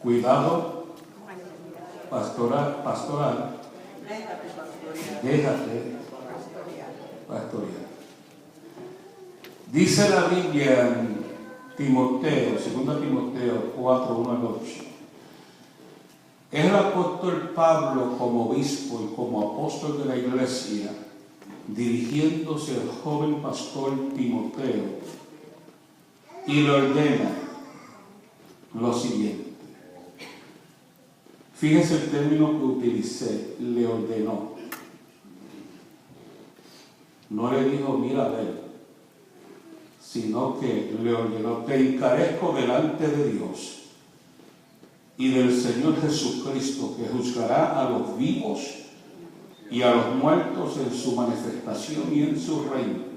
Cuidado pastoral. Déjate pastorear. Dice la Biblia en Timoteo, 2 Timoteo 4, 1 al 8. Es el apóstol Pablo como obispo y como apóstol de la iglesia, dirigiéndose al joven pastor Timoteo, y le ordena lo siguiente. Fíjese el término que utilicé, le ordenó. No le dijo, mira a ver, sino que le ordenó, te encarezco delante de Dios y del Señor Jesucristo, que juzgará a los vivos y a los muertos en su manifestación y en su reino.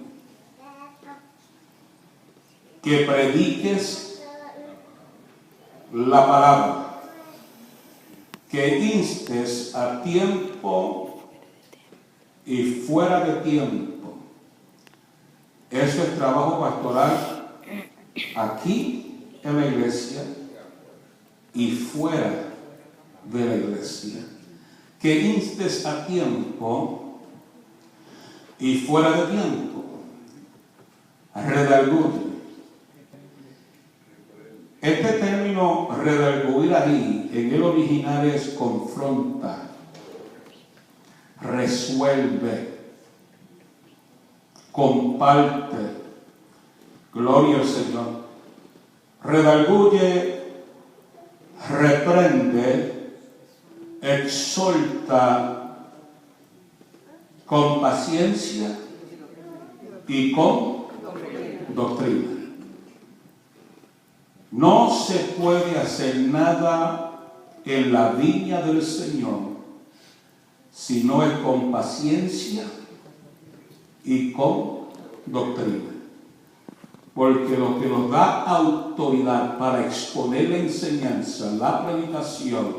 Que prediques la palabra, que instes a tiempo y fuera de tiempo. Eso es trabajo pastoral aquí en la iglesia y fuera de la iglesia. Que instes a tiempo y fuera de tiempo. Redarguye. Este término redarguir ahí, en el original es confronta, resuelve, comparte. Gloria al Señor. Redarguye, reprende, exhorta con paciencia y con doctrina. No se puede hacer nada en la viña del Señor si no es con paciencia y con doctrina. Porque lo que nos da autoridad para exponer la enseñanza, la predicación,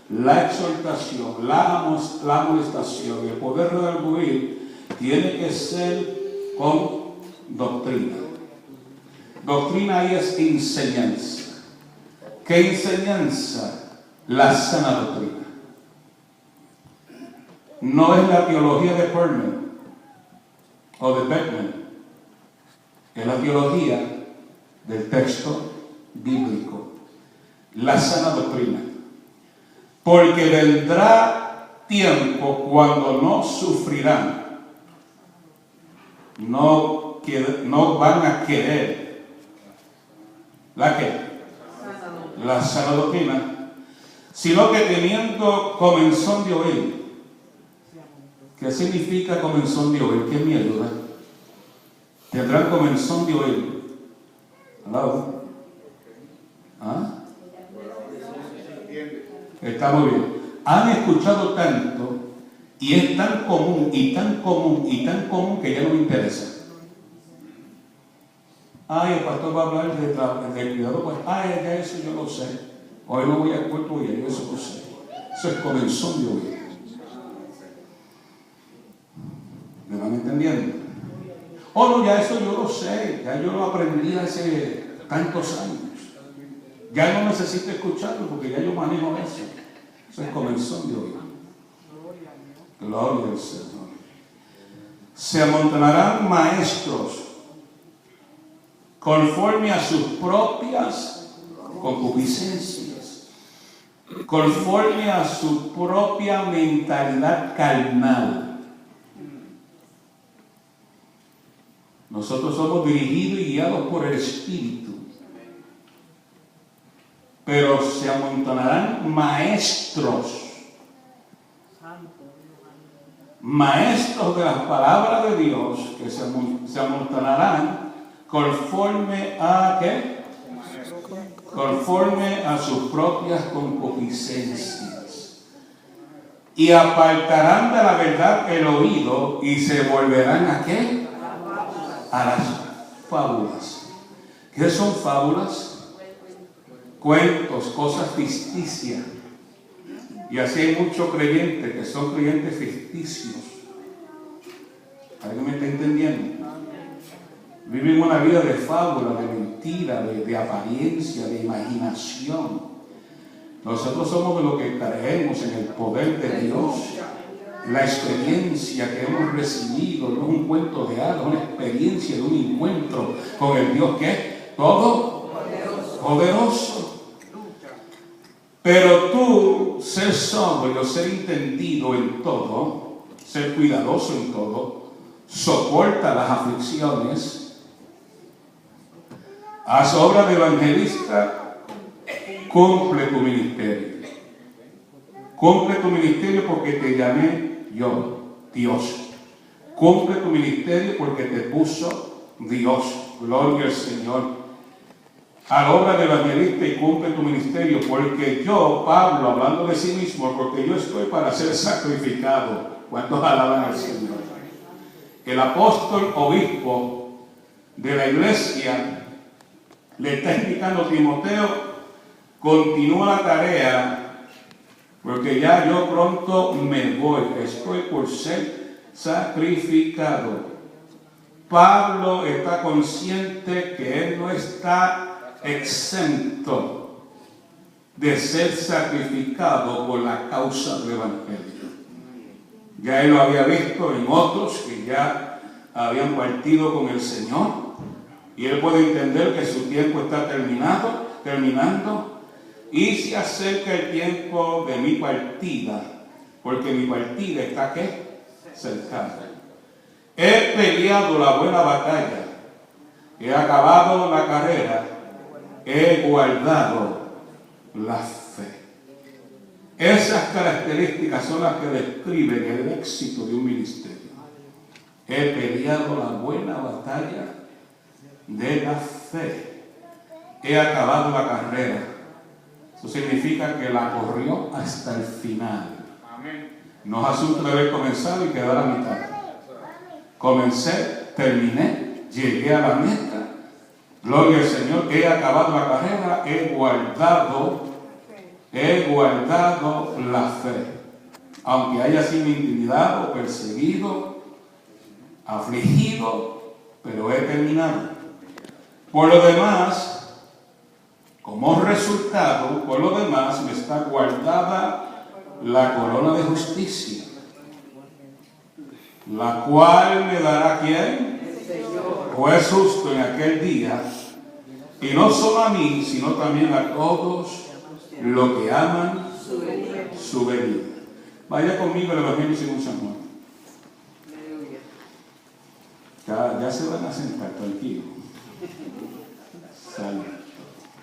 la exhortación, la amonestación, el poder redarguir, tiene que ser con doctrina. Doctrina ahí es enseñanza. ¿Qué enseñanza? La sana doctrina. No es la teología de Perman o de Beckman. Es la teología del texto bíblico. La sana doctrina. Porque vendrá tiempo cuando no sufrirán. No van a querer. ¿La qué? La sana doctrina. Sino que teniendo comenzón de oír. ¿Qué significa comenzón de oír? ¿Qué miedo, verdad? Tendrán comenzón de oír. ¿Aló? ¿Ah? Está muy bien. Han escuchado tanto y es tan común y tan común y tan común que ya no me interesa. Ay, el pastor va a hablar del cuidado. Pues, ay, ya eso yo lo sé. Hoy no voy al culto y yo eso lo sé. Eso es comenzón de oír. ¿Me van entendiendo? Oh, no, ya eso yo lo sé. Ya yo lo aprendí hace tantos años. Ya no necesito escucharlo porque ya yo manejo eso. Eso es comenzón de oír. Gloria al Señor. Se amontonarán maestros conforme a sus propias concupiscencias, conforme a su propia mentalidad carnal. Nosotros somos dirigidos y guiados por el Espíritu. Pero se amontonarán maestros de las palabras de Dios, que se amontonarán conforme a ¿qué? Conforme a sus propias concupiscencias. Y apartarán de la verdad el oído y se volverán ¿a qué? A las fábulas. ¿Qué son fábulas? Cuentos, cosas ficticias. Y así hay muchos creyentes que son creyentes ficticios. ¿Alguien me está entendiendo? Viven una vida de fábula, de mentira, de apariencia, de imaginación. Nosotros somos de los que creemos en el poder de Dios. La experiencia que hemos recibido no es un cuento de hadas, una experiencia de un encuentro con el Dios que es todo poderoso. Pero tú, ser sobrio, ser entendido en todo, ser cuidadoso en todo, soporta las aflicciones, haz obra de evangelista, cumple tu ministerio. Cumple tu ministerio porque te llamé yo, Dios. Cumple tu ministerio porque te puso Dios. Gloria al Señor. A la obra de evangelista y cumple tu ministerio porque yo, Pablo, hablando de sí mismo, porque yo estoy para ser sacrificado. ¿Cuántos alaban al Señor? El apóstol obispo de la iglesia le está indicando a Timoteo, continúa la tarea, porque ya yo pronto me voy, estoy por ser sacrificado. Pablo está consciente que él no está exento de ser sacrificado por la causa del evangelio. Ya él lo había visto en otros que ya habían partido con el Señor, y él puede entender que su tiempo está terminando, y se acerca el tiempo de mi partida, porque mi partida está ¿qué? Cercana. He peleado la buena batalla, he acabado la carrera, he guardado la fe. Esas características son las que describen el éxito de un ministerio. He peleado la buena batalla de la fe, he acabado la carrera. Eso significa que la corrió hasta el final. No es asunto de haber comenzado y quedar a mitad. Comencé, terminé, llegué a la meta. Gloria al Señor, he acabado la carrera, he guardado la fe. Aunque haya sido intimidado, perseguido, afligido, pero he terminado. Por lo demás, como resultado, por lo demás, me está guardada la corona de justicia, la cual me dará ¿quién? Juez justo en aquel día, y no solo a mí, sino también a todos los que aman su venida. Vaya conmigo al Evangelio según San Juan. Ya se van a sentar, tranquilo. Salud.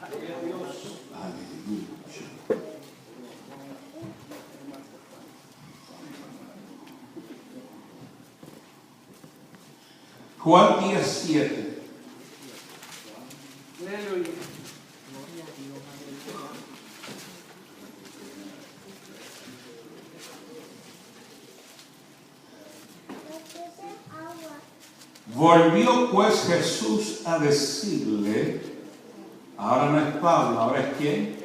Aleluya. Juan 10:7. Aleluya. Volvió pues Jesús a decirle, ahora no es Pablo, ahora es ¿quién?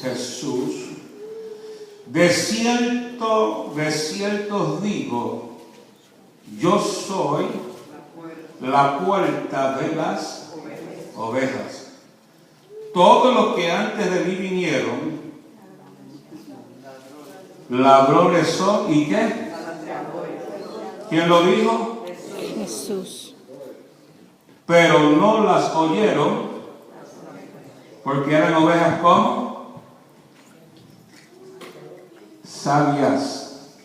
Jesús. De cierto os digo, yo soy la puerta de las ovejas. Todos los que antes de mí vinieron, ladrones son, ¿y qué? ¿Quién lo dijo? Jesús. Pero no las oyeron, porque eran ovejas como sabias,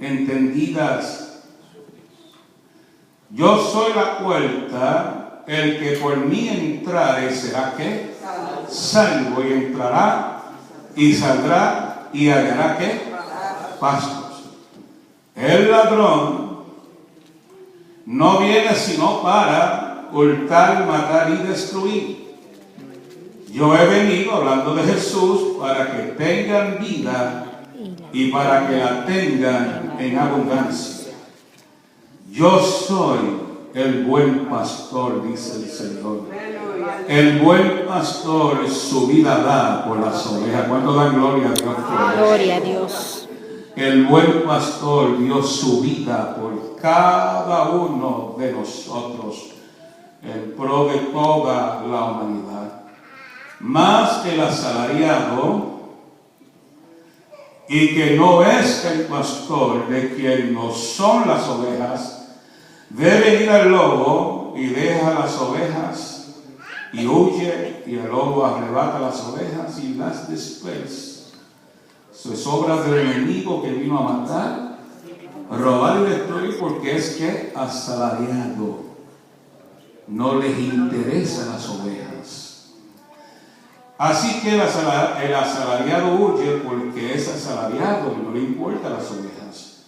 entendidas. Yo soy la puerta, el que por mí entrare será ¿qué? Salvo, y entrará y saldrá y hallará ¿qué? Pastos. El ladrón no viene sino para hurtar, matar y destruir. Yo he venido, hablando de Jesús, para que tengan vida y para que la tengan en abundancia. Yo soy el buen pastor, dice el Señor. El buen pastor su vida da por las ovejas. ¿Cuánto dan gloria a Dios por eso? Gloria a Dios. El buen pastor dio su vida por cada uno de nosotros en pro de toda la humanidad. Más el asalariado y que no es el pastor de quien no son las ovejas, ve venir al lobo y deja las ovejas y huye, y el lobo arrebata las ovejas y las dispersa. Eso es obra del enemigo que vino a matar, robar y destruir, porque es que asalariado. No les interesan las ovejas. Así que el asalariado huye porque es asalariado y no le importan las ovejas.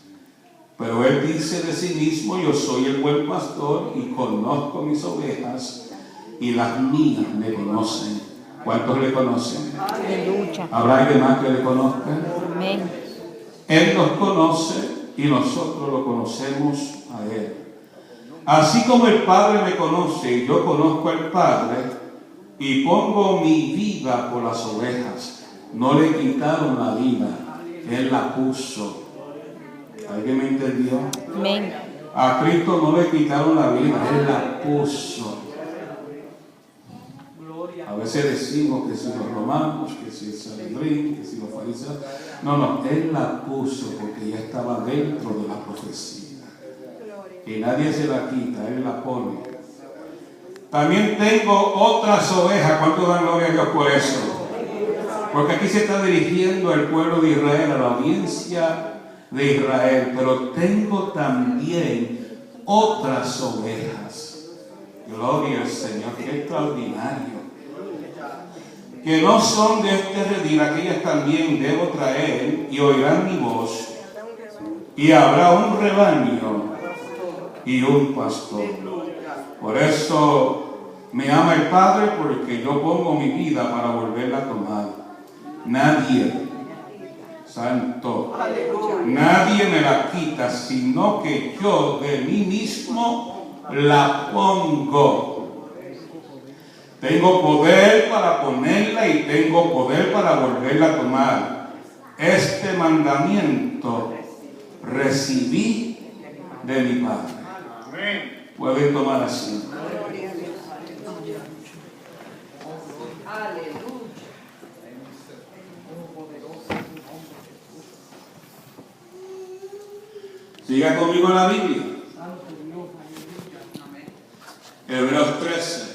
Pero él dice de sí mismo: yo soy el buen pastor y conozco mis ovejas y las mías me conocen. ¿Cuántos le conocen? Aleluya. ¿Habrá alguien más que le conozca? Amén. Él nos conoce y nosotros lo conocemos a Él. Así como el Padre me conoce y yo conozco al Padre, y pongo mi vida por las ovejas. No le quitaron la vida, Él la puso. ¿Alguien me entendió? Amén. A Cristo no le quitaron la vida, Él la puso. A veces decimos que si los romanos, que si el Sanedrín, que si los fariseos. No, Él la puso porque ya estaba dentro de la profecía. Y nadie se la quita, Él la pone. También tengo otras ovejas. ¿Cuántos dan gloria a Dios por eso? Porque aquí se está dirigiendo al pueblo de Israel, a la audiencia de Israel. Pero tengo también otras ovejas. Gloria al Señor, qué extraordinario. Que no son de este redil, aquellas también debo traer, y oirán mi voz, y habrá un rebaño y un pastor. Por eso me ama el Padre, porque yo pongo mi vida para volverla a tomar. Nadie, santo, nadie me la quita, sino que yo de mí mismo la pongo. Tengo poder para ponerla y tengo poder para volverla a tomar. Este mandamiento recibí de mi Padre. Pueden tomar asiento. Siga conmigo en la Biblia. Hebreos 13.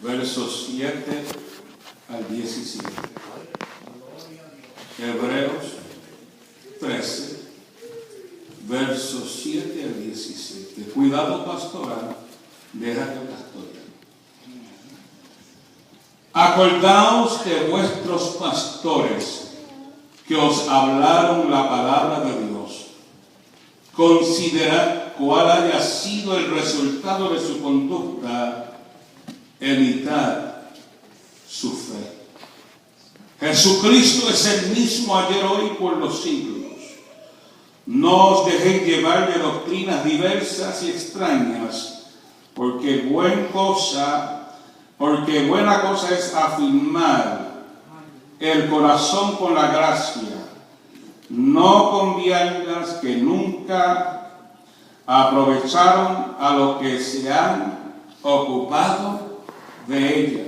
Versos 7 al 17. Hebreos 13, versos 7 al 17. Cuidado pastoral, déjate pastorear. Acordaos de vuestros pastores que os hablaron la palabra de Dios. Considerad cuál haya sido el resultado de su conducta. Evitar su fe. Jesucristo es el mismo ayer, hoy, por los siglos. No os dejéis llevar de doctrinas diversas y extrañas, porque buena cosa es afirmar el corazón con la gracia, no con viandas que nunca aprovecharon a los que se han ocupado de ella.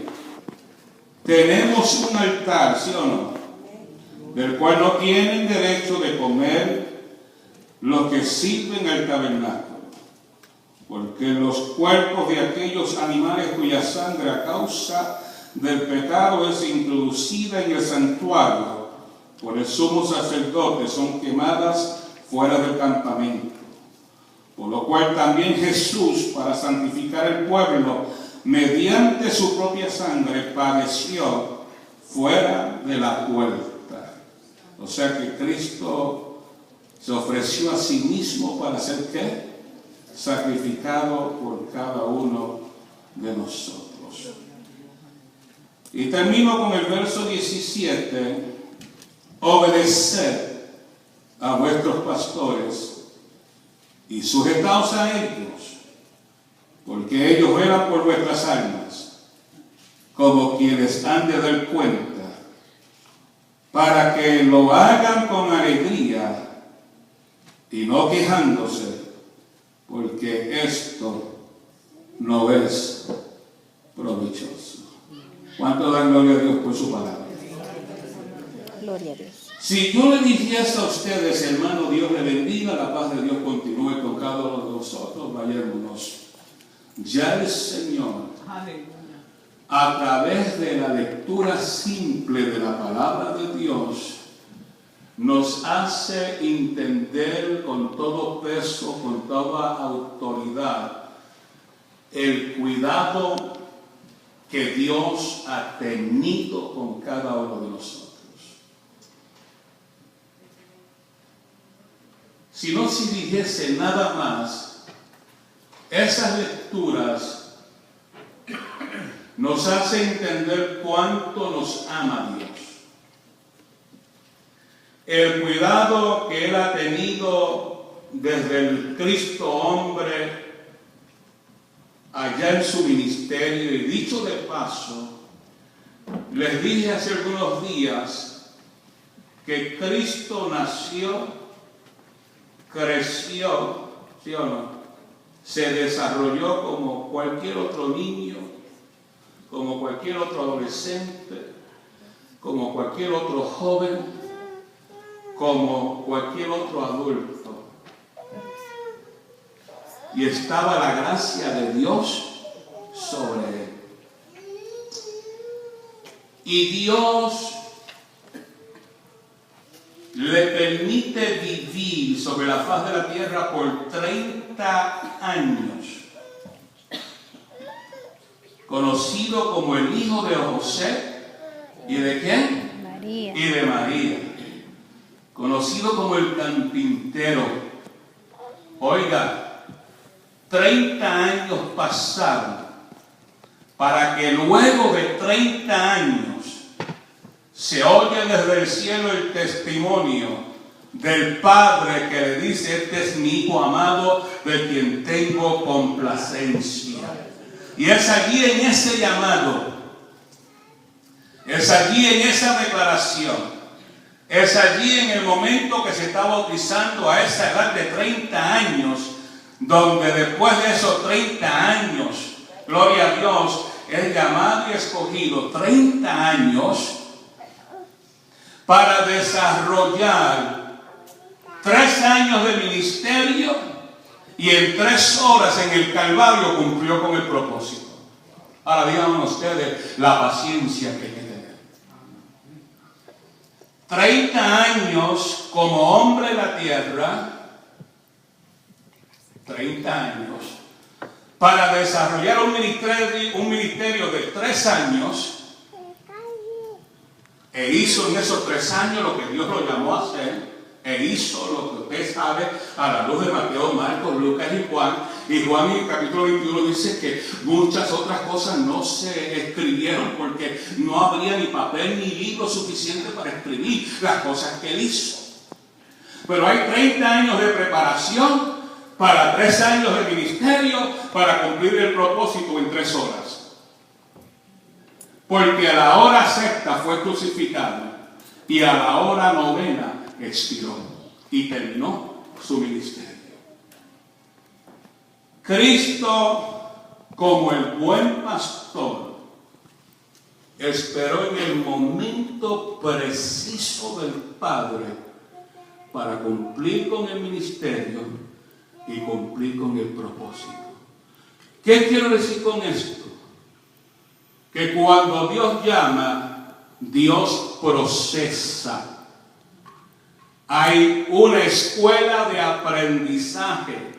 Tenemos un altar, ¿sí o no?, del cual no tienen derecho de comer los que sirven al tabernáculo, porque los cuerpos de aquellos animales cuya sangre a causa del pecado es introducida en el santuario por el sumo sacerdote son quemadas fuera del campamento. Por lo cual también Jesús, para santificar el pueblo, mediante su propia sangre padeció fuera de la puerta. O sea que Cristo se ofreció a sí mismo para ser ¿qué? Sacrificado por cada uno de nosotros. Y termino con el verso 17. Obedeced a vuestros pastores y sujetaos a ellos, porque ellos velan por vuestras almas, como quienes han de dar cuenta, para que lo hagan con alegría y no quejándose, porque esto no es provechoso. ¿Cuánto dan gloria a Dios por su palabra? Gloria a Dios. Si yo le dijese a ustedes, hermano, Dios le bendiga, la paz de Dios continúe con cada uno de nosotros, vayámonos. Ya el Señor, a través de la lectura simple de la palabra de Dios, nos hace entender con todo peso, con toda autoridad, el cuidado que Dios ha tenido con cada uno de nosotros. Si no se dijese nada más, esas lecturas nos hacen entender cuánto nos ama Dios. El cuidado que Él ha tenido desde el Cristo hombre allá en su ministerio. Y dicho de paso, les dije hace algunos días que Cristo nació, creció, ¿sí o no? Se desarrolló como cualquier otro niño, como cualquier otro adolescente, como cualquier otro joven, como cualquier otro adulto. Y estaba la gracia de Dios sobre él. Y Dios le permite vivir sobre la faz de la tierra por 30 años. Conocido como el hijo de José. ¿Y de quién? María. Y de María. Conocido como el carpintero. Oiga, 30 años pasaron para que luego de 30 años se oye desde el cielo el testimonio del Padre que le dice: este es mi Hijo amado, de quien tengo complacencia. Y es allí en ese llamado, es allí en esa declaración, es allí en el momento que se está bautizando a esa edad de 30 años, donde después de esos 30 años, gloria a Dios, es llamado y escogido 30 años para desarrollar 3 años de ministerio, y en 3 horas en el Calvario cumplió con el propósito. Ahora díganme ustedes la paciencia que hay que tener. 30 años como hombre en la tierra, 30 años, para desarrollar un ministerio de 3 años, e hizo en esos 3 años lo que Dios lo llamó a hacer, e hizo lo que usted sabe a la luz de Mateo, Marcos, Lucas y Juan. Y Juan en el capítulo 21 dice que muchas otras cosas no se escribieron porque no habría ni papel ni libro suficiente para escribir las cosas que él hizo. Pero hay 30 años de preparación para 3 años de ministerio para cumplir el propósito en 3 horas. Porque a la hora sexta fue crucificado y a la hora novena expiró y terminó su ministerio. Cristo, como el buen pastor, esperó en el momento preciso del Padre para cumplir con el ministerio y cumplir con el propósito. ¿Qué quiero decir con esto? Que cuando Dios llama, Dios procesa. Hay una escuela de aprendizaje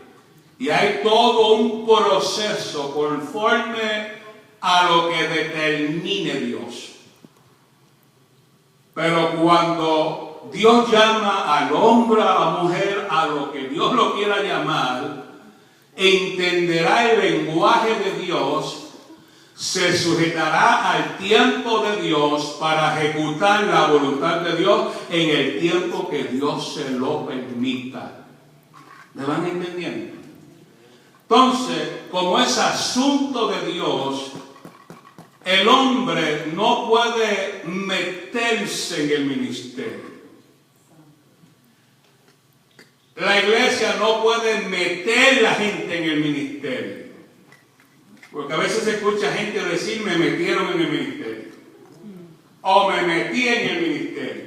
y hay todo un proceso conforme a lo que determine Dios. Pero cuando Dios llama al hombre, a la mujer, a lo que Dios lo quiera llamar, entenderá el lenguaje de Dios, se sujetará al tiempo de Dios para ejecutar la voluntad de Dios en el tiempo que Dios se lo permita. ¿Me van entendiendo? Entonces, como es asunto de Dios, el hombre no puede meterse en el ministerio. La iglesia no puede meter la gente en el ministerio. Porque a veces se escucha gente decir: me metieron en el ministerio. O me metí en el ministerio.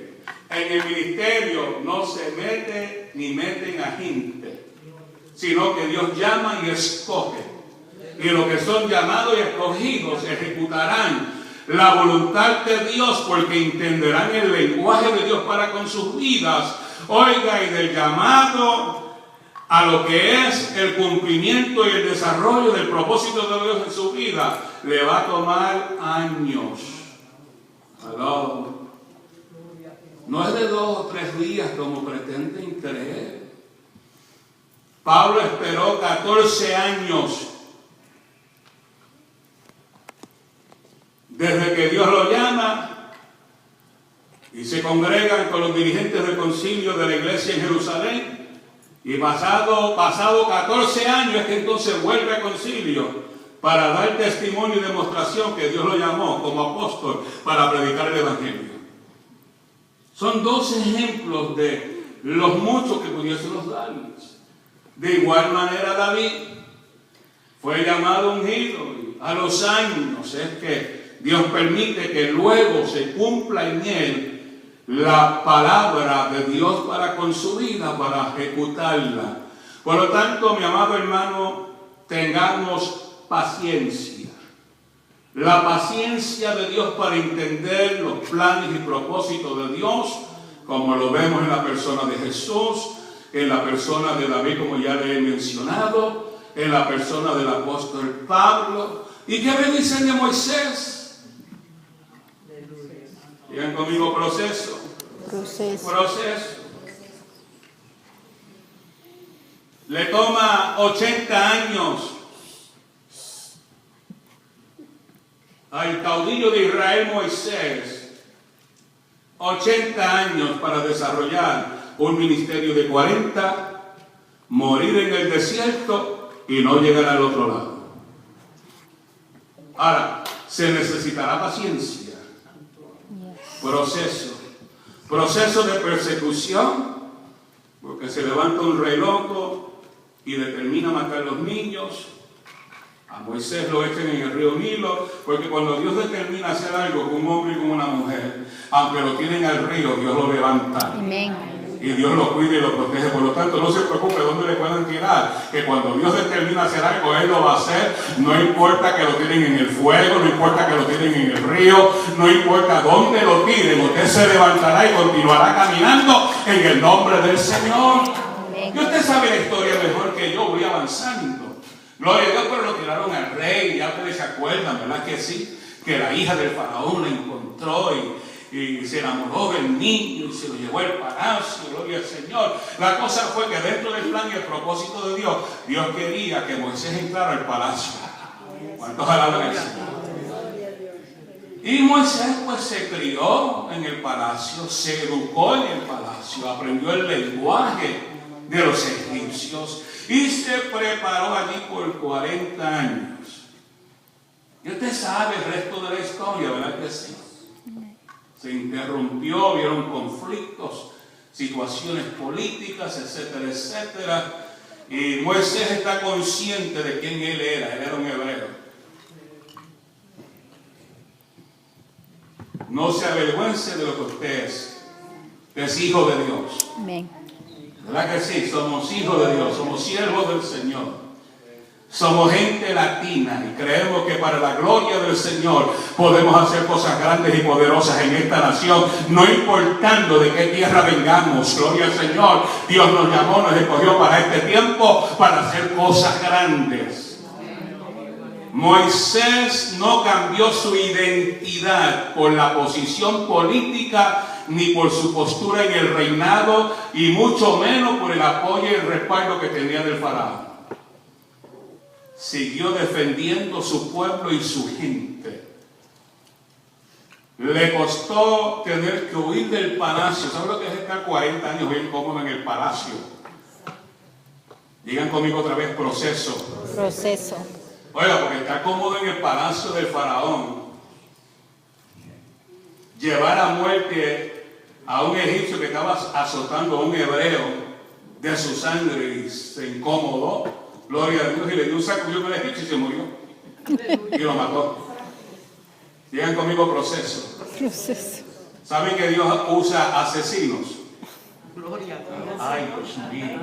en el ministerio no se mete ni meten a gente, sino que Dios llama y escoge. Y los que son llamados y escogidos ejecutarán la voluntad de Dios porque entenderán el lenguaje de Dios para con sus vidas. Oiga, y del llamado a lo que es el cumplimiento y el desarrollo del propósito de Dios en su vida, le va a tomar años. Aló. No es de 2 o 3 días como pretenden creer. Pablo esperó 14 años desde que Dios lo llama y se congregan con los dirigentes del concilio de la iglesia en Jerusalén. Y pasado 14 años es que entonces vuelve al concilio para dar testimonio y demostración que Dios lo llamó como apóstol para predicar el evangelio. Son 2 ejemplos de los muchos que pudiésemos darles. De igual manera David fue llamado ungido y a los años es que Dios permite que luego se cumpla en él la palabra de Dios para con su vida, para ejecutarla. Por lo tanto, mi amado hermano, tengamos paciencia. La paciencia de Dios para entender los planes y propósitos de Dios, como lo vemos en la persona de Jesús, en la persona de David, como ya le he mencionado, en la persona del apóstol Pablo. ¿Y qué me dicen de Moisés? Digan conmigo, proceso. Proceso. Le toma 80 años al caudillo de Israel Moisés, 80 años para desarrollar un ministerio de 40, morir en el desierto y no llegar al otro lado. Ahora, se necesitará paciencia. Proceso de persecución, porque se levanta un rey loco y determina matar a los niños. A Moisés lo echan en el río Nilo, porque cuando Dios determina hacer algo con un hombre y con una mujer, aunque lo tienen al río, Dios lo levanta. Amén. Y Dios lo cuida y lo protege. Por lo tanto, no se preocupe dónde le puedan tirar, que cuando Dios determina hacer algo, Él lo va a hacer. No importa que lo tiren en el fuego, no importa que lo tiren en el río, no importa dónde lo tiren, usted se levantará y continuará caminando en el nombre del Señor. Y usted sabe la historia mejor que yo, voy avanzando. Gloria a Dios, pero lo tiraron al rey, ya ustedes se acuerdan, ¿verdad que sí? Que la hija del faraón la encontró y se enamoró del niño y se lo llevó al palacio, gloria al Señor. La cosa fue que dentro del plan y el propósito de Dios, Dios quería que Moisés entrara al palacio. ¿Cuántos alaban al Señor? Y Moisés pues se crió en el palacio, se educó en el palacio, aprendió el lenguaje de los egipcios y se preparó allí por 40 años. Y usted sabe el resto de la historia, ¿verdad que sí? Se interrumpió, vieron conflictos, situaciones políticas, etcétera, etcétera. Y Moisés está consciente de quién él era un hebreo. No se avergüence de lo que usted es hijo de Dios. Amén. ¿Verdad que sí? Somos hijos de Dios, somos siervos del Señor. Somos gente latina y creemos que para la gloria del Señor podemos hacer cosas grandes y poderosas en esta nación, no importando de qué tierra vengamos. Gloria al Señor. Dios nos llamó, nos escogió para este tiempo, para hacer cosas grandes. Moisés no cambió su identidad por la posición política ni por su postura en el reinado y mucho menos por el apoyo y el respaldo que tenía del faraón. Siguió defendiendo su pueblo y su gente. Le costó tener que huir del palacio. ¿Sabe lo que es estar 40 años bien cómodo en el palacio? Digan conmigo otra vez, proceso. Oiga, porque estar cómodo en el palacio del faraón, llevar a muerte a un egipcio que estaba azotando a un hebreo de su sangre y se incomodó. Gloria a Dios, y le dio un sacudión al egipcio y se murió. Y lo mató. Digan conmigo, proceso. ¿Saben que Dios usa asesinos? Gloria a Dios. Ay, Dios mío.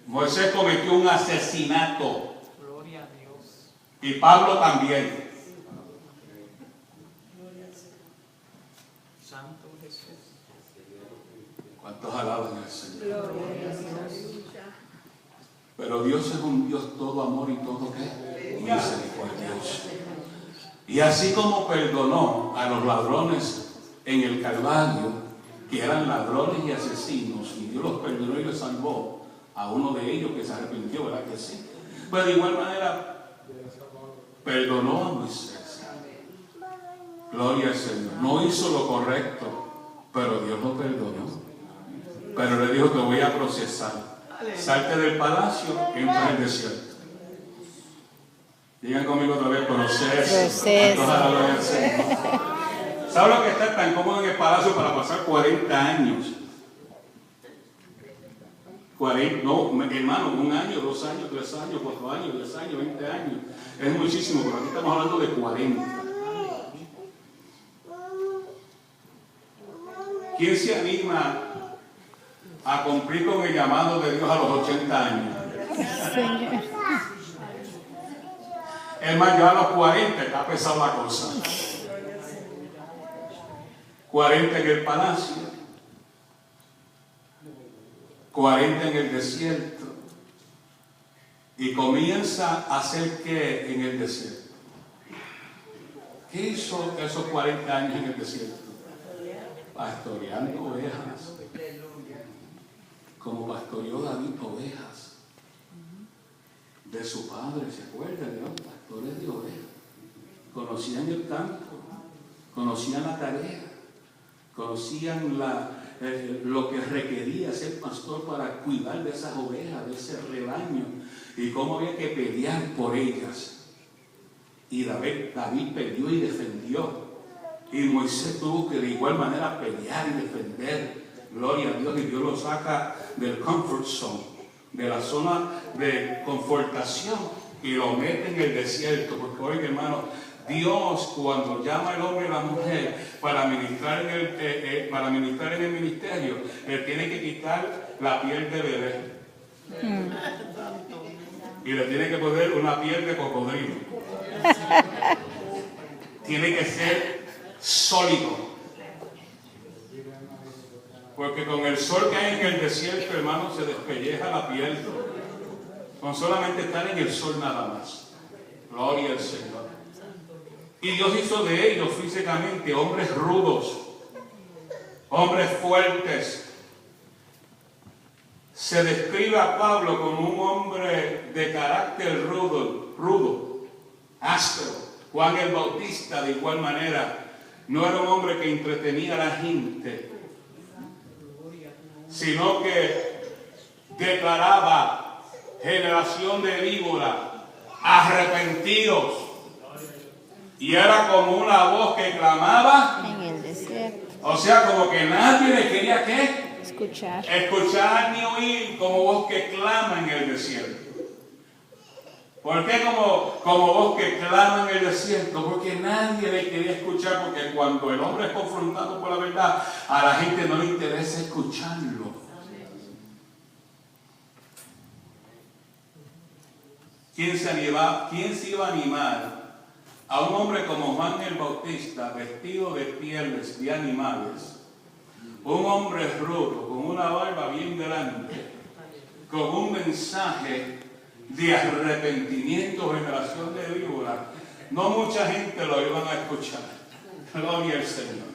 Moisés cometió un asesinato. Gloria a Dios. Y Pablo también. Santo Jesús. ¿Cuántos alaban al Señor? Pero Dios es un Dios todo amor y todo ¿qué? Misericordioso. Y así como perdonó a los ladrones en el Calvario, que eran ladrones y asesinos, y Dios los perdonó y los salvó, a uno de ellos que se arrepintió, ¿verdad que sí? Pero de igual manera perdonó a Moisés. Gloria al Señor. No hizo lo correcto, pero Dios lo perdonó. Pero le dijo, te voy a procesar. Salte del palacio, entra al desierto. Digan conmigo otra vez, proceso. ¿Sabe lo que está tan cómodo en el palacio para pasar 40 años? 40, no, hermano, 1 año, 2 años, 3 años, 4 años, 10 años, 20 años. Es muchísimo, pero aquí estamos hablando de 40. ¿Quién se anima a cumplir con el llamado de Dios a los 80 años? Señor. Es más, ya a los 40 está pesada la cosa. 40 en el palacio, 40 en el desierto. Y comienza a hacer ¿qué en el desierto? ¿Qué hizo esos 40 años en el desierto? Pastoreando ovejas. Como pastoreó David ovejas de su padre, ¿se acuerdan? Eran pastores de ovejas. Conocían el campo, conocían la tarea, conocían lo que requería ser pastor para cuidar de esas ovejas, de ese rebaño, y cómo había que pelear por ellas. Y David peleó y defendió. Y Moisés tuvo que de igual manera pelear y defender. Gloria a Dios, y Dios lo saca del comfort zone, de la zona de confortación, y lo mete en el desierto. Porque oiga, hermano, Dios cuando llama al hombre y a la mujer para ministrar en el ministerio, le tiene que quitar la piel de bebé. Y le tiene que poner una piel de cocodrilo. Tiene que ser sólido. Porque con el sol que hay en el desierto, hermano, se despelleja la piel. Con solamente estar en el sol nada más. Gloria al Señor. Y Dios hizo de ellos físicamente hombres rudos, hombres fuertes. Se describe a Pablo como un hombre de carácter rudo, áspero. Juan el Bautista, de igual manera, no era un hombre que entretenía a la gente, sino que declaraba: generación de víbora, arrepentidos. Y era como una voz que clamaba En el desierto. o sea, como que nadie le quería ¿qué? Escuchar Ni oír, como voz que clama en el desierto. ¿Por qué como voz que clama en el desierto? Porque nadie le quería escuchar, porque cuando el hombre es confrontado por la verdad, a la gente no le interesa escucharlo. ¿Quién se iba a animar a un hombre como Juan el Bautista, vestido de pieles de animales, un hombre rudo, con una barba bien grande, con un mensaje de arrepentimiento, generación de víbora? No mucha gente lo iban a escuchar. Gloria al Señor.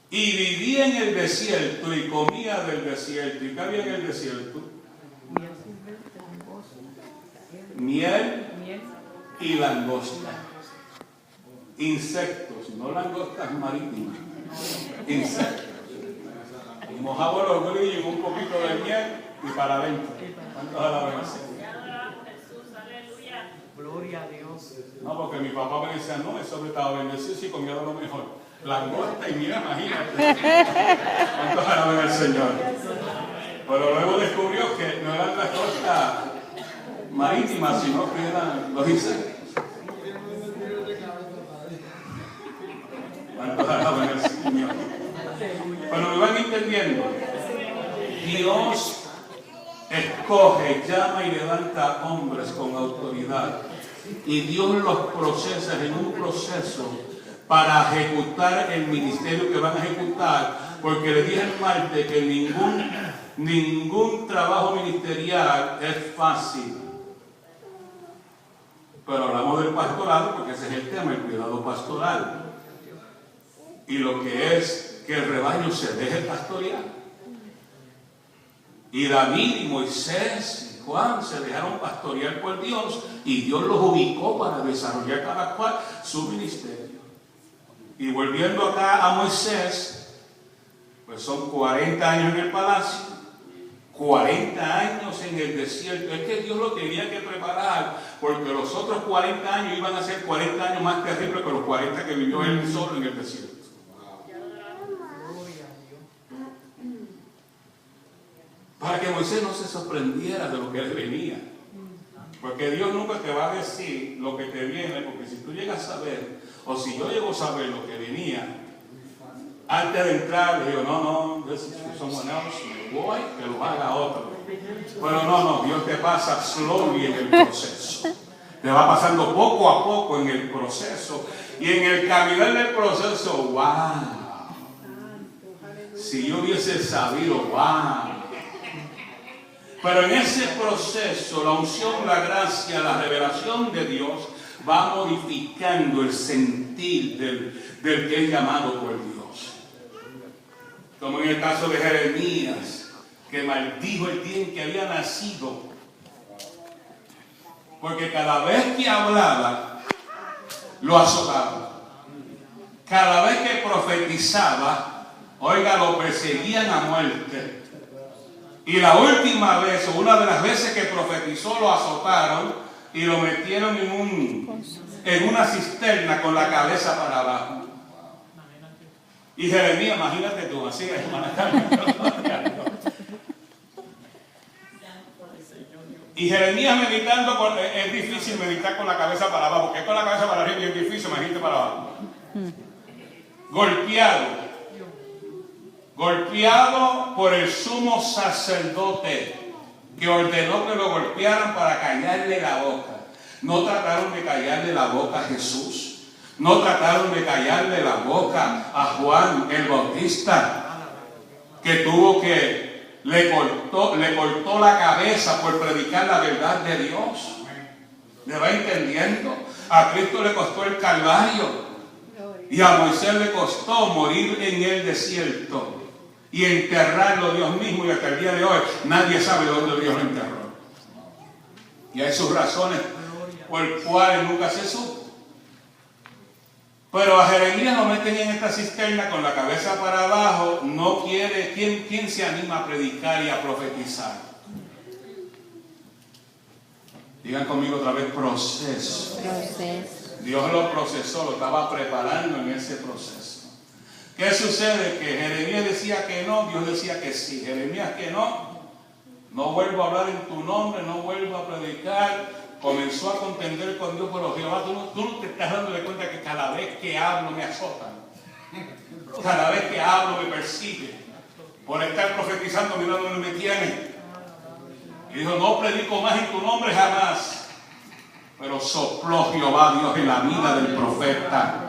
Y vivía en el desierto y comía del desierto. ¿Y qué había en el desierto? Miel y langosta. Insectos, no langostas marítimas. Insectos. Y mojaba los grillos en un poquito de miel y para adentro. ¿Cuántos alaban al Señor? Gloria a Dios. No, porque mi papá me decía, no, eso me estaba bendecido y comía de lo mejor. Langosta y miel, imagínate. ¿Cuántos alaban al Señor? Pero luego descubrió que no eran langostas marítimas, sino que eran los insectos. Dios escoge, llama y levanta hombres con autoridad. Y Dios los procesa en un proceso para ejecutar el ministerio que van a ejecutar. Porque le dije el martes que ningún trabajo ministerial es fácil. Pero hablamos del pastorado porque ese es el tema, el cuidado pastoral. Y lo que es que el rebaño se deje pastorear. Y David y Moisés y Juan se dejaron pastorear por Dios y Dios los ubicó para desarrollar cada cual su ministerio. Y volviendo acá a Moisés, pues son 40 años en el palacio, 40 años en el desierto. Es que Dios lo tenía que preparar, porque los otros 40 años iban a ser 40 años más terribles que los 40 que vivió él solo en el desierto. Para que Moisés no se sorprendiera de lo que él venía. Porque Dios nunca te va a decir lo que te viene, porque si tú llegas a saber, o si yo llego a saber lo que venía, antes de entrar, le digo, no, this is for someone else, me voy, que lo haga otro. Pero no, Dios te pasa slowly en el proceso. Te va pasando poco a poco en el proceso. Y en el caminar del proceso, wow. Si yo hubiese sabido, wow. Pero en ese proceso, la unción, la gracia, la revelación de Dios va modificando el sentir del que es llamado por Dios. Como en el caso de Jeremías, que maldijo el día en que había nacido. Porque cada vez que hablaba, lo azotaba. Cada vez que profetizaba, oiga, lo perseguían a muerte. Y la última vez, o una de las veces que profetizó, lo azotaron y lo metieron en una cisterna con la cabeza para abajo. Y Jeremías, imagínate tú, así, hermana Carmen. Y Jeremías meditando, es difícil meditar con la cabeza para abajo, porque con la cabeza para arriba es difícil, imagínate para abajo. Golpeado por el sumo sacerdote, que ordenó que lo golpearan para callarle la boca. No trataron de callarle la boca a Jesús. No trataron de callarle la boca a Juan el Bautista, que le cortó la cabeza por predicar la verdad de Dios. ¿Me va entendiendo? A Cristo le costó el Calvario. Y a Moisés le costó morir en el desierto y enterrarlo Dios mismo, y hasta el día de hoy nadie sabe dónde Dios lo enterró. Y hay sus razones por cuales nunca se supo. Pero a Jeremías lo meten en esta cisterna con la cabeza para abajo. No quiere. ¿Quién se anima a predicar y a profetizar? Digan conmigo otra vez, proceso. Dios lo procesó, lo estaba preparando en ese proceso. ¿Qué sucede? Que Jeremías decía que no, Dios decía que sí. Jeremías que no vuelvo a hablar en tu nombre, no vuelvo a predicar. Comenzó a contender con Dios, pero Jehová, tú no te estás dando cuenta que cada vez que hablo me azotan. Cada vez que hablo me persigue. Por estar profetizando, mira dónde me tiene. Y dijo, no predico más en tu nombre jamás. Pero sopló Jehová Dios en la vida del profeta.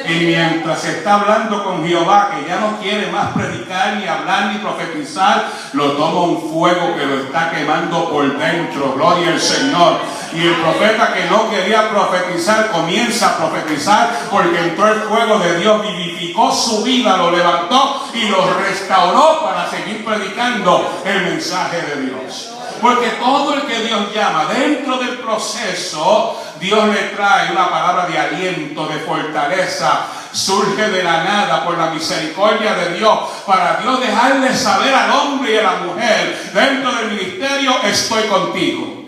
Y mientras está hablando con Jehová, que ya no quiere más predicar, ni hablar, ni profetizar, lo toma un fuego que lo está quemando por dentro. Gloria al Señor. Y el profeta que no quería profetizar comienza a profetizar, porque entró el fuego de Dios, vivificó su vida, lo levantó y lo restauró para seguir predicando el mensaje de Dios. Porque todo el que Dios llama dentro del proceso, Dios le trae una palabra de aliento, de fortaleza. Surge de la nada por la misericordia de Dios, para Dios dejarle saber al hombre y a la mujer dentro del ministerio: estoy contigo.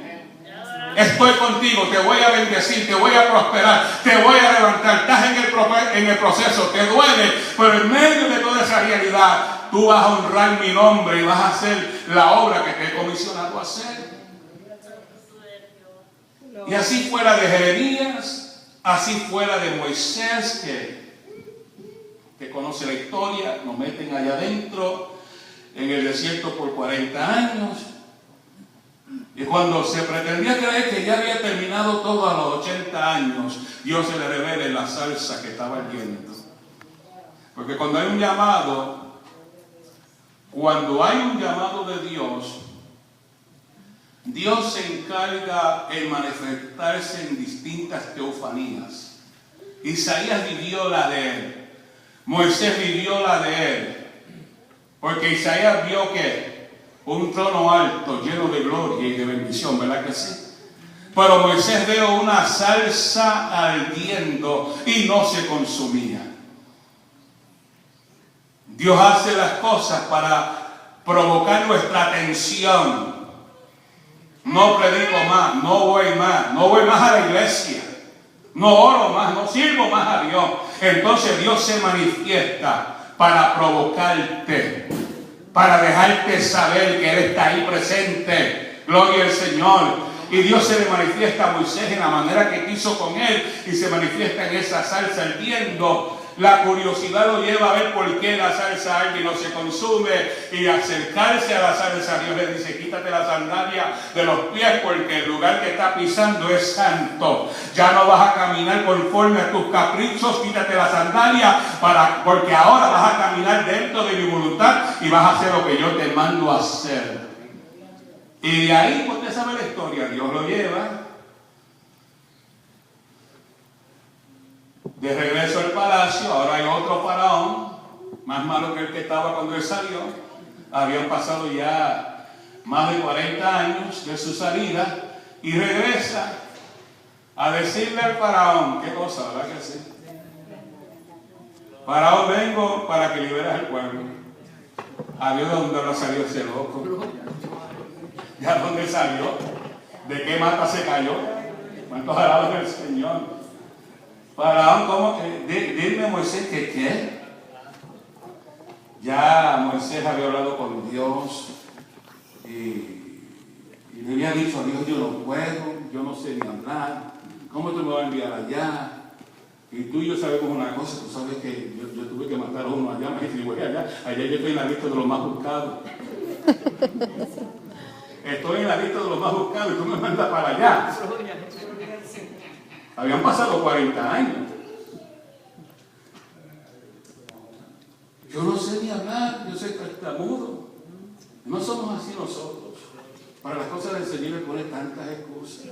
Estoy contigo, te voy a bendecir, te voy a prosperar, te voy a levantar. Estás en el proceso, te duele, pero en medio de toda esa realidad, tú vas a honrar mi nombre y vas a hacer la obra que te he comisionado a hacer. Y así fue la de Jeremías, así fue la de Moisés, que conoce la historia, nos meten allá adentro. en el desierto por 40 años. Y cuando se pretendía creer que ya había terminado todo a los 80 años, Dios se le revela en la salsa que estaba hirviendo. Porque cuando hay un llamado de Dios, Dios se encarga en manifestarse en distintas teofanías. Isaías vivió la de él. Moisés vivió la de él. Porque Isaías vio que un trono alto, lleno de gloria y de bendición, ¿verdad que sí? Pero Moisés vio una salsa ardiendo y no se consumía. Dios hace las cosas para provocar nuestra atención. No predico más, no voy más a la iglesia, no oro más, no sirvo más a Dios. Entonces Dios se manifiesta para provocarte, para dejarte saber que Él está ahí presente. Gloria al Señor. Y Dios se le manifiesta a Moisés en la manera que quiso con él, y se manifiesta en esa salsa hirviendo. La curiosidad lo lleva a ver por qué la salsa arde y no se consume, y acercarse a la salsa, Dios le dice: quítate la sandalia de los pies, porque el lugar que está pisando es santo. Ya no vas a caminar conforme a tus caprichos, quítate la sandalia, porque ahora vas a caminar dentro de mi voluntad y vas a hacer lo que yo te mando a hacer. Y de ahí, usted sabe la historia, Dios lo lleva de regreso al palacio. Ahora hay otro faraón, más malo que el que estaba cuando él salió. Habían pasado ya más de 40 años de su salida, y regresa a decirle al faraón: ¿qué cosa, verdad que sí? Faraón, vengo para que liberes al pueblo. Adiós, ¿de dónde habrá salido ese loco? ¿Ya dónde salió? ¿De qué mata se cayó? ¿Cuántos alaban del Señor? Faraón, ¿cómo? Dime, Moisés, que ¿qué? Ya Moisés había hablado con Dios y le había dicho a Dios: yo no puedo, yo no sé ni hablar, ¿cómo tú me vas a enviar allá? Y tú y yo sabemos una cosa, tú sabes que yo tuve que matar a uno allá, me dijiste: voy allá yo estoy en la lista de los más buscados. Estoy en la lista de los más buscados y tú me mandas para allá. Habían pasado 40 años. Yo no sé ni hablar, yo soy tartamudo. No somos así nosotros. Para las cosas del Señor le pone tantas excusas.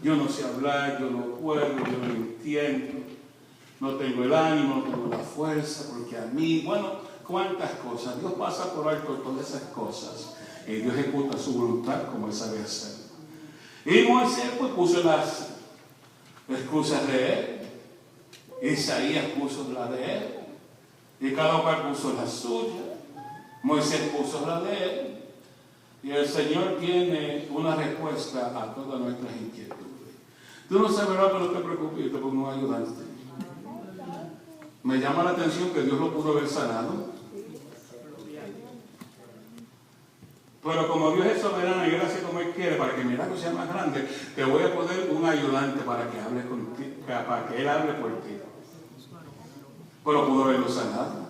Yo no sé hablar, yo no puedo, yo no entiendo. No tengo el ánimo, no tengo la fuerza, porque a mí, bueno, cuántas cosas. Dios pasa por alto todas esas cosas. Y Dios ejecuta su voluntad como Él sabe hacer. Y Moisés pues puso las excusas de él. Isaías puso la de él. Y cada cual puso la suya. Moisés puso la de él. Y el Señor tiene una respuesta a todas nuestras inquietudes. Tú no sabes, pero no te preocupes, yo te pongo a ayudarte. Me llama la atención que Dios lo pudo haber sanado. Pero como Dios es soberano y Él hace como Él quiere, para que mi milagro sea más grande, te voy a poner un ayudante para que hable contigo, para que Él hable por ti. Pero pudo haberlo sanado.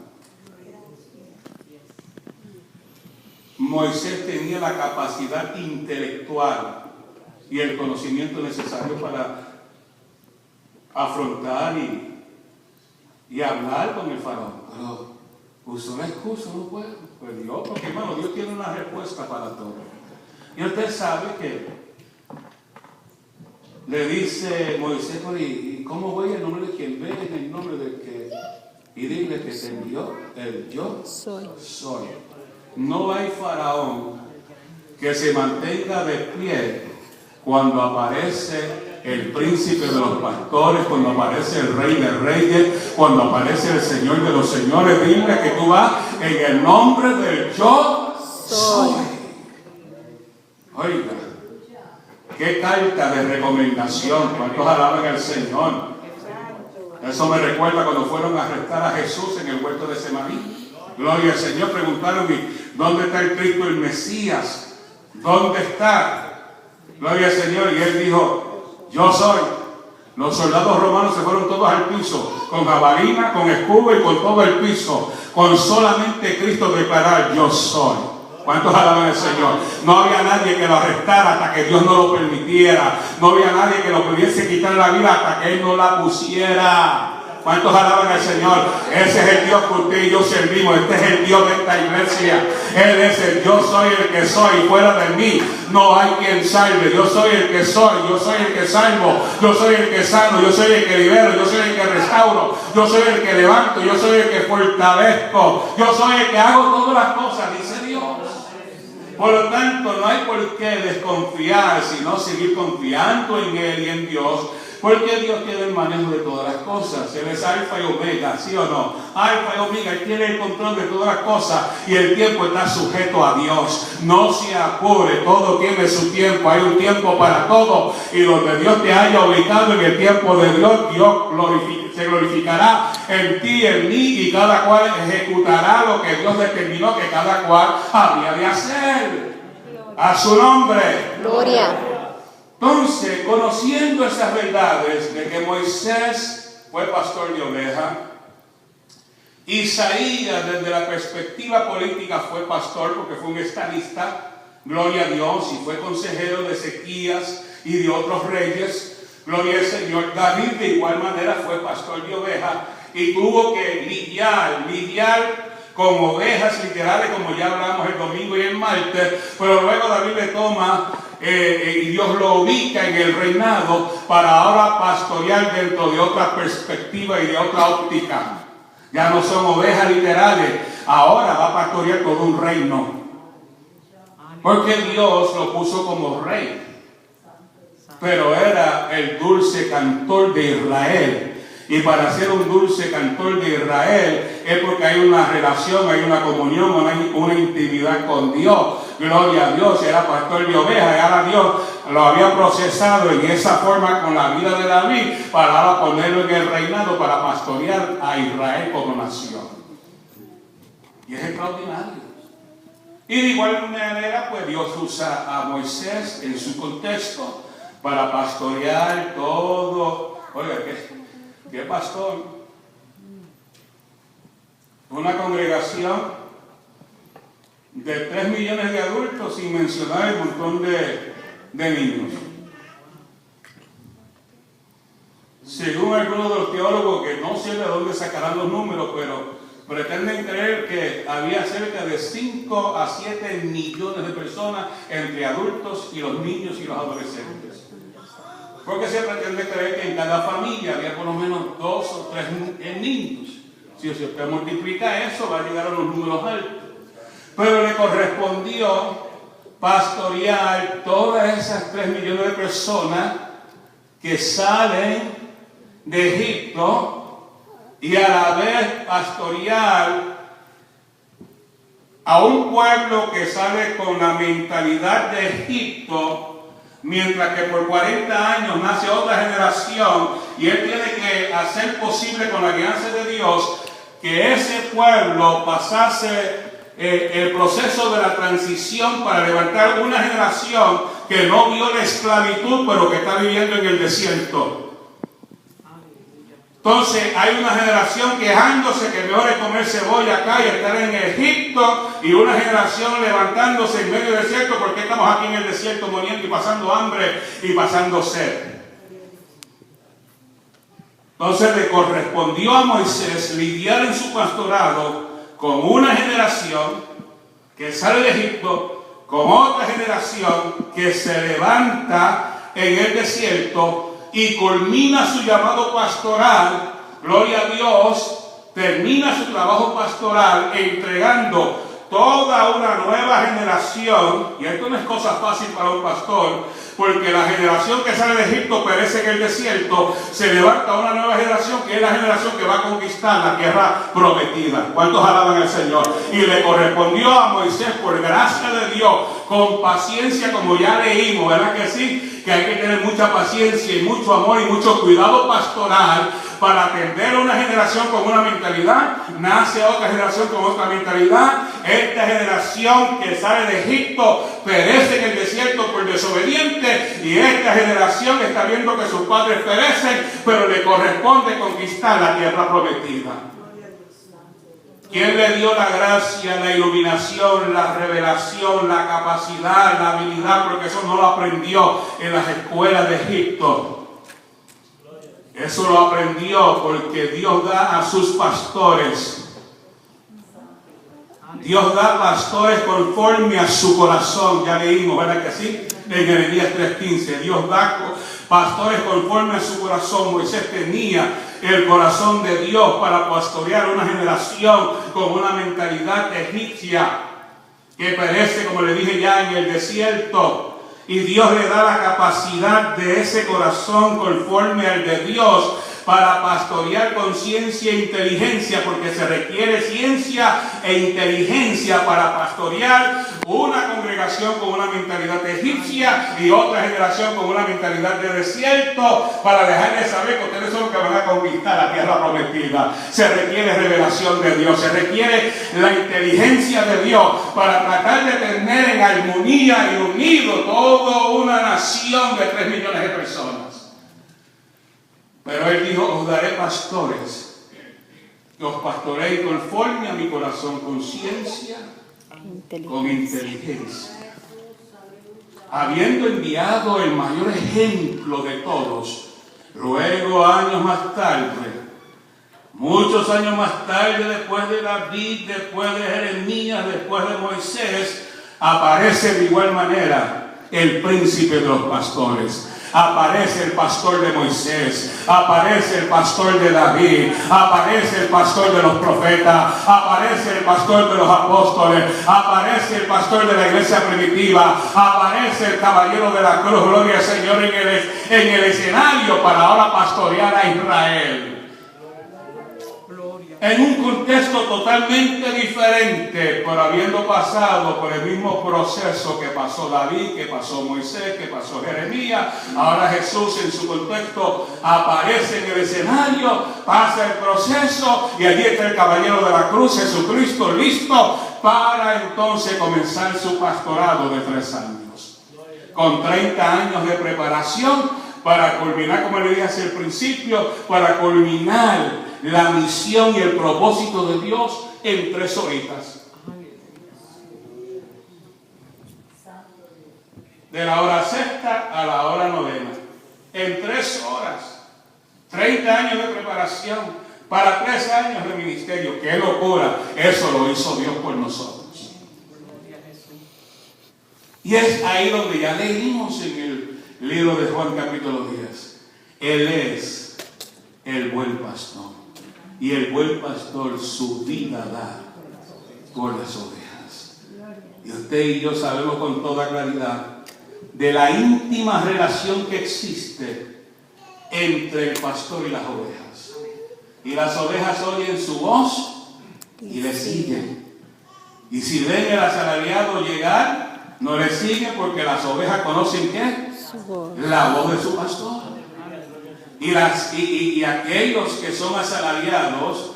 Moisés tenía la capacidad intelectual y el conocimiento necesario para afrontar y hablar con el faraón. Pero usó la excusa, no puedo. Pues Dios, porque hermano, Dios tiene una respuesta para todo. Y usted sabe que le dice Moisés: ¿y cómo voy en nombre de quien? Ve en el nombre del que, y dile que te envió el yo soy. No hay faraón que se mantenga de pie cuando aparece el príncipe de los pastores, cuando aparece el rey de reyes, cuando aparece el señor de los señores. Dile que tú vas en el nombre del yo soy. Oiga, qué carta de recomendación. ¿Cuántos alaban al Señor? Eso me recuerda cuando fueron a arrestar a Jesús en el huerto de Semaní. Gloria al Señor. Preguntaron: ¿dónde está el Cristo, el Mesías? ¿Dónde está? Gloria al Señor. Y Él dijo: yo soy. Los soldados romanos se fueron todos al piso, con jabalina, con escudo y con todo el piso, con solamente Cristo declarar: yo soy. ¿Cuántos alaban al Señor? No había nadie que lo arrestara hasta que Dios no lo permitiera. No había nadie que lo pudiese quitar la vida hasta que Él no la pusiera. ¿Cuántos alaban al Señor? Ese es el Dios que usted y yo servimos. Este es el Dios de esta iglesia. Él es el yo soy el que soy. Fuera de mí no hay quien salve. Yo soy el que soy. Yo soy el que salvo. Yo soy el que sano. Yo soy el que libero. Yo soy el que restauro. Yo soy el que levanto. Yo soy el que fortalezco. Yo soy el que hago todas las cosas, dice Dios. Por lo tanto, no hay por qué desconfiar, sino seguir confiando en Él y en Dios. Porque Dios tiene el manejo de todas las cosas. Él es alfa y omega, ¿sí o no? Alfa y omega, Él tiene el control de todas las cosas y el tiempo está sujeto a Dios. No se apure, todo tiene su tiempo. Hay un tiempo para todo. Y donde Dios te haya ubicado en el tiempo de Dios, Dios se glorificará en ti, en mí, y cada cual ejecutará lo que Dios determinó que cada cual había de hacer. A su nombre. Gloria. Entonces, conociendo esas verdades de que Moisés fue pastor de ovejas, Isaías desde la perspectiva política fue pastor porque fue un estadista, gloria a Dios, y fue consejero de Ezequías y de otros reyes, gloria al Señor. David de igual manera fue pastor de ovejas y tuvo que lidiar con ovejas literales, como ya hablamos el domingo y el martes, pero luego David le toma y Dios lo ubica en el reinado para ahora pastorear dentro de otra perspectiva y de otra óptica. Ya no son ovejas literales, ahora va a pastorear todo un reino, porque Dios lo puso como rey, pero era el dulce cantor de Israel. Y para ser un dulce cantor de Israel es porque hay una relación, hay una comunión, una intimidad con Dios. Gloria a Dios, era pastor de ovejas y ahora Dios lo había procesado en esa forma con la vida de David para ahora ponerlo en el reinado para pastorear a Israel como nación. Y es extraordinario. Y de igual manera, pues Dios usa a Moisés en su contexto para pastorear todo. Oiga, ¿qué pastor? Una congregación de 3 millones de adultos sin mencionar el montón de niños. Según algunos de los teólogos, que no sé de dónde sacarán los números, pero pretenden creer que había cerca de 5 a 7 millones de personas entre adultos y los niños y los adolescentes. Porque se pretende creer que en cada familia había por lo menos 2 o 3 niños. Si usted multiplica eso, va a llegar a los números altos. Pero le correspondió pastorear todas esas 3 millones de personas que salen de Egipto y a la vez pastorear a un pueblo que sale con la mentalidad de Egipto, mientras que por 40 años nace otra generación y él tiene que hacer posible con la guianza de Dios que ese pueblo pasase el proceso de la transición para levantar una generación que no vio la esclavitud pero que está viviendo en el desierto. Entonces hay una generación quejándose que mejor es comer cebolla acá y estar en Egipto, y una generación levantándose en medio del desierto porque estamos aquí en el desierto muriendo y pasando hambre y pasando sed. Entonces le correspondió a Moisés lidiar en su pastorado con una generación que sale de Egipto, con otra generación que se levanta en el desierto y culmina su llamado pastoral, gloria a Dios, termina su trabajo pastoral entregando toda una nueva generación. Y esto no es cosa fácil para un pastor, porque la generación que sale de Egipto perece en el desierto, se levanta una nueva generación que es la generación que va a conquistar la tierra prometida. ¿Cuántos alaban al Señor? Y le correspondió a Moisés, por gracia de Dios, con paciencia, como ya leímos, ¿verdad que sí? Que hay que tener mucha paciencia y mucho amor y mucho cuidado pastoral para atender a una generación con una mentalidad, nace otra generación con otra mentalidad. Esta generación que sale de Egipto perece en el desierto por desobediente, y esta generación está viendo que sus padres perecen, pero le corresponde conquistar la tierra prometida. ¿Quién le dio la gracia, la iluminación, la revelación, la capacidad, la habilidad? Porque eso no lo aprendió en las escuelas de Egipto. Eso lo aprendió porque Dios da a sus pastores. Dios da pastores conforme a su corazón. Ya leímos, ¿verdad que sí? En Jeremías 3:15. Dios da pastores conforme a su corazón. Moisés tenía el corazón de Dios para pastorear una generación con una mentalidad egipcia que perece, como le dije ya, en el desierto. Y Dios le da la capacidad de ese corazón conforme al de Dios para pastorear con ciencia e inteligencia, porque se requiere ciencia e inteligencia para pastorear una congregación con una mentalidad egipcia y otra generación con una mentalidad de desierto, para dejarles saber que ustedes son los que van a conquistar la tierra prometida. Se requiere revelación de Dios, se requiere la inteligencia de Dios para tratar de tener en armonía y unido toda una nación de 3 millones de personas. Pero Él dijo: os daré pastores que os pastoreéis conforme a mi corazón, con ciencia, con inteligencia. Habiendo enviado el mayor ejemplo de todos, luego años más tarde, muchos años más tarde, después de David, después de Jeremías, después de Moisés, aparece de igual manera el príncipe de los pastores. Aparece el pastor de Moisés, aparece el pastor de David, aparece el pastor de los profetas, aparece el pastor de los apóstoles, aparece el pastor de la iglesia primitiva, aparece el caballero de la cruz, gloria al Señor, en el escenario para ahora pastorear a Israel. En un contexto totalmente diferente, pero habiendo pasado por el mismo proceso que pasó David, que pasó Moisés, que pasó Jeremías, ahora Jesús en su contexto aparece en el escenario, pasa el proceso y allí está el caballero de la cruz, Jesucristo, listo para entonces comenzar su pastorado de 3 años. Con 30 años de preparación para culminar, como le dije hacia el principio, para culminar la misión y el propósito de Dios en 3 horitas. De la hora sexta a la hora novena. En 3 horas. 30 años de preparación para 3 años de ministerio. ¡Qué locura! Eso lo hizo Dios por nosotros. Y es ahí donde ya leímos en el libro de Juan capítulo 10. Él es el buen pastor. Y el buen pastor su vida da por las ovejas. Y usted y yo sabemos con toda claridad de la íntima relación que existe entre el pastor y las ovejas. Y las ovejas oyen su voz y le siguen. Y si ven el asalariado llegar, no le siguen porque las ovejas conocen ¿qué? La voz de su pastor. Y aquellos que son asalariados